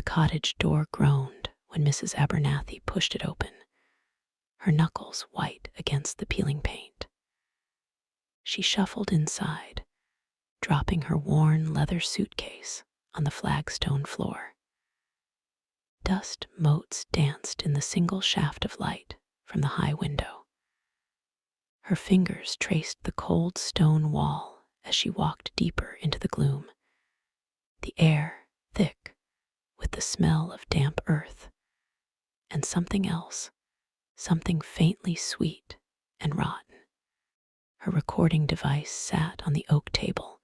cottage door groaned when Mrs. Abernathy pushed it open, her knuckles white against the peeling paint. She shuffled inside, dropping her worn leather suitcase on the flagstone floor. Dust motes danced in the single shaft of light from the high window. Her fingers traced the cold stone wall as she walked deeper into the gloom, the air thick with the smell of damp earth, and something else, something faintly sweet and rotten. Her recording device sat on the oak table,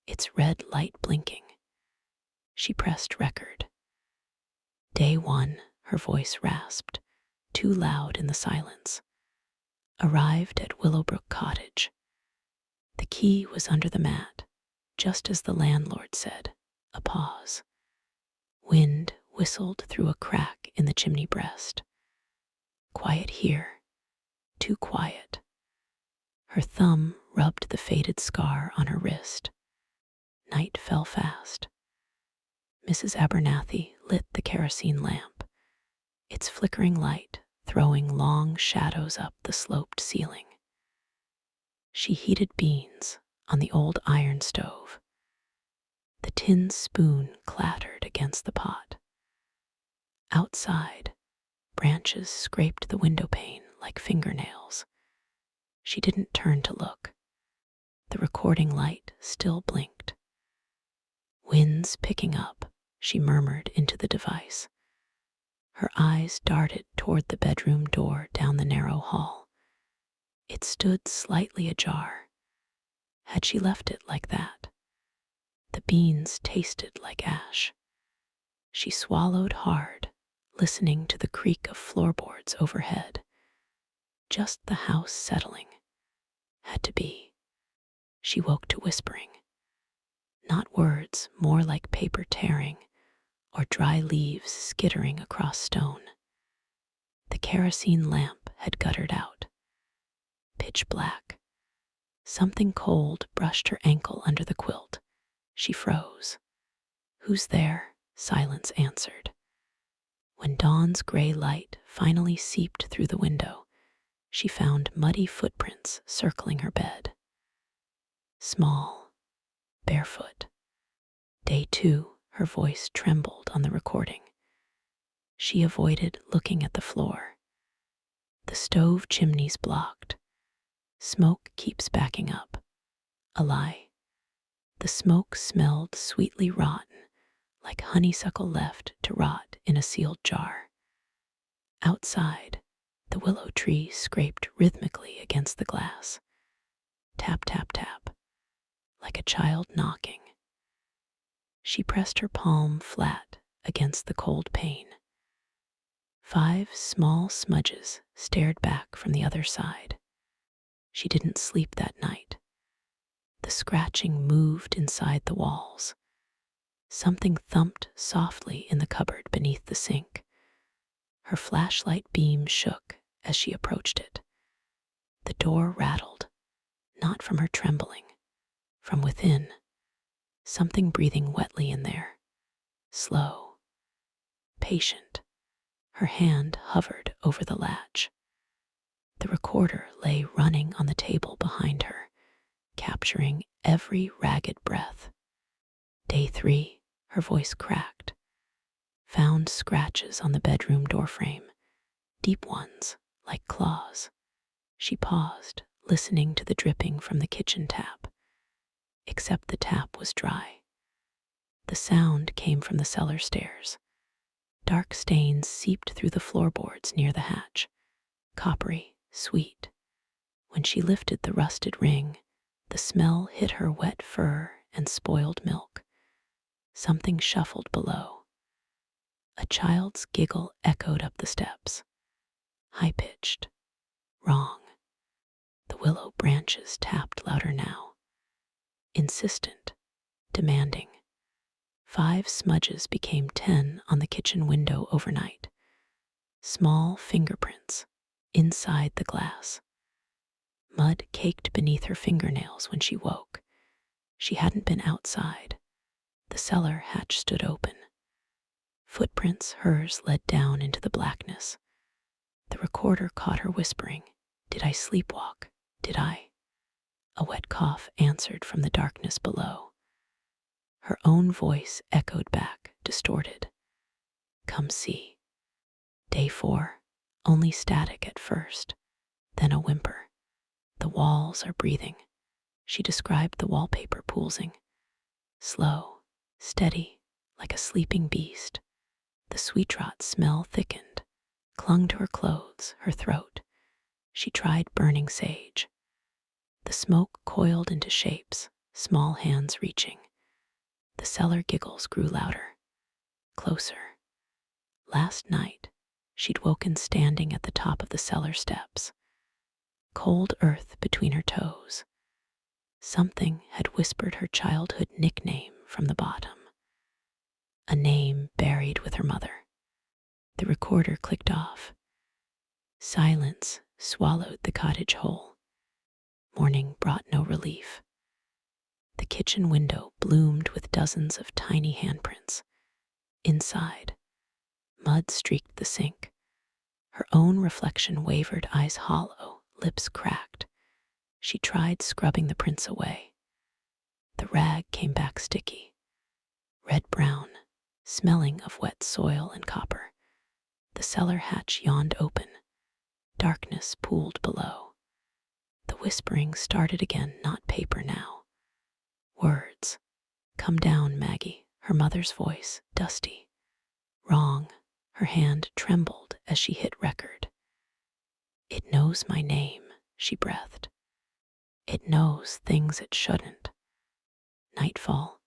its red light blinking. She pressed record. Day 1, her voice rasped, too loud in the silence. Arrived at Willowbrook Cottage. The key was under the mat, just as the landlord said. A pause. Wind whistled through a crack in the chimney breast. Quiet here, too quiet. Her thumb rubbed the faded scar on her wrist. Night fell fast. Mrs. Abernathy lit the kerosene lamp, its flickering light throwing long shadows up the sloped ceiling. She heated beans on the old iron stove. The tin spoon clattered against the pot. Outside, branches scraped the window pane like fingernails. She didn't turn to look. The recording light still blinked. Winds picking up, she murmured into the device. Her eyes darted toward the bedroom door down the narrow hall. It stood slightly ajar. Had she left it like that? The beans tasted like ash. She swallowed hard, listening to the creak of floorboards overhead. Just the house settling. Had to be. She woke to whispering. Not words, more like paper tearing, or dry leaves skittering across stone. The kerosene lamp had guttered out. Pitch black. Something cold brushed her ankle under the quilt. She froze. Who's there? Silence answered. When dawn's gray light finally seeped through the window, she found muddy footprints circling her bed. Small, barefoot. Day 2, her voice trembled on the recording. She avoided looking at the floor. The stove chimney's blocked. Smoke keeps backing up. A lie. The smoke smelled sweetly rotten, like honeysuckle left to rot in a sealed jar. Outside, the willow tree scraped rhythmically against the glass. Tap, tap, tap, like a child knocking. She pressed her palm flat against the cold pane. 5 small smudges stared back from the other side. She didn't sleep that night. The scratching moved inside the walls. Something thumped softly in the cupboard beneath the sink. Her flashlight beam shook as she approached it. The door rattled, not from her trembling, from within. Something breathing wetly in there, slow, patient. Her hand hovered over the latch. The recorder lay running on the table behind her, capturing every ragged breath. Day 3, her voice cracked. Found scratches on the bedroom doorframe, deep ones, like claws. She paused, listening to the dripping from the kitchen tap. Except the tap was dry. The sound came from the cellar stairs. Dark stains seeped through the floorboards near the hatch, coppery, sweet. When she lifted the rusted ring, the smell hit her wet fur and spoiled milk. Something shuffled below. A child's giggle echoed up the steps. High-pitched. Wrong. The willow branches tapped louder now. Insistent, demanding. 5 smudges became 10 on the kitchen window overnight. Small fingerprints inside the glass. Mud caked beneath her fingernails when she woke. She hadn't been outside. The cellar hatch stood open. Footprints, hers, led down into the blackness. The recorder caught her whispering, "Did I sleepwalk? Did I?" A wet cough answered from the darkness below. Her own voice echoed back, distorted. "Come see." Day 4, only static at first, then a whimper. "The walls are breathing." She described the wallpaper pulsing. Slow, steady, like a sleeping beast. The sweet rot smell thickened, clung to her clothes, her throat. She tried burning sage. The smoke coiled into shapes, small hands reaching. The cellar giggles grew louder, closer. Last night, she'd woken standing at the top of the cellar steps, cold earth between her toes. Something had whispered her childhood nickname from the bottom, a name buried with her mother. The recorder clicked off. Silence swallowed the cottage whole. Morning brought no relief. The kitchen window bloomed with dozens of tiny handprints. Inside, mud streaked the sink. Her own reflection wavered, eyes hollow, lips cracked. She tried scrubbing the prints away. The rag came back sticky, red-brown, smelling of wet soil and copper. The cellar hatch yawned open. Darkness pooled below. The whispering started again, not paper now. Words. "Come down, Maggie," her mother's voice, dusty. "Wrong." Her hand trembled as she hit record. "It knows my name," she breathed. "It knows things it shouldn't." Nightfall.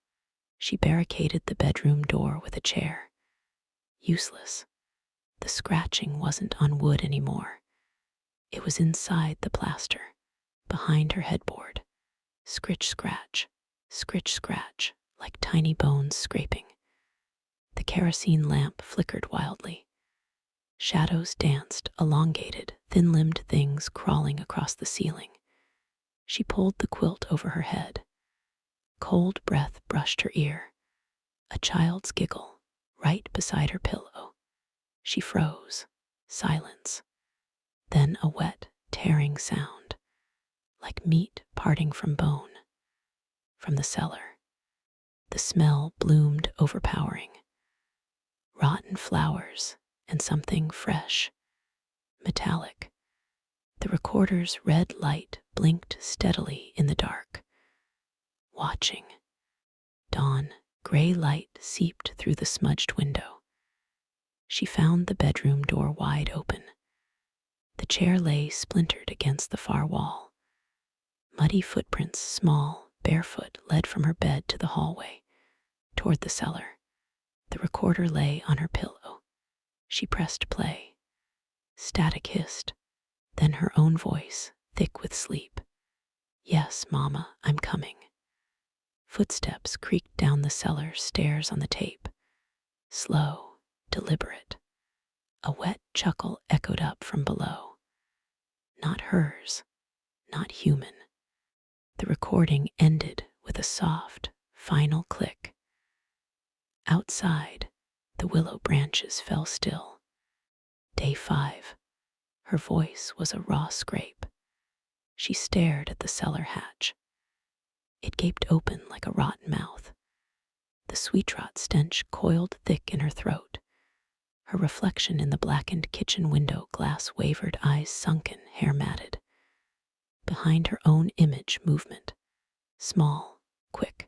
She barricaded the bedroom door with a chair. Useless. The scratching wasn't on wood anymore. It was inside the plaster, behind her headboard. Scratch, scratch, like tiny bones scraping. The kerosene lamp flickered wildly. Shadows danced, elongated, thin-limbed things crawling across the ceiling. She pulled the quilt over her head. Cold breath brushed her ear. A child's giggle, right beside her pillow. She froze. Silence. Then a wet, tearing sound, like meat parting from bone. From the cellar. The smell bloomed overpowering. Rotten flowers and something fresh, metallic. The recorder's red light blinked steadily in the dark. Watching. Dawn, gray light seeped through the smudged window. She found the bedroom door wide open. The chair lay splintered against the far wall. Muddy footprints, small, barefoot, led from her bed to the hallway, toward the cellar. The recorder lay on her pillow. She pressed play. Static hissed, then her own voice, thick with sleep. "Yes, Mama, I'm coming." Footsteps creaked down the cellar stairs on the tape. Slow, deliberate. A wet chuckle echoed up from below. Not hers, not human. The recording ended with a soft, final click. Outside, the willow branches fell still. Day 5. Her voice was a raw scrape. She stared at the cellar hatch. It gaped open like a rotten mouth. The sweet rot stench coiled thick in her throat. Her reflection in the blackened kitchen window glass wavered, eyes sunken, hair matted. Behind her own image, movement. Small, quick.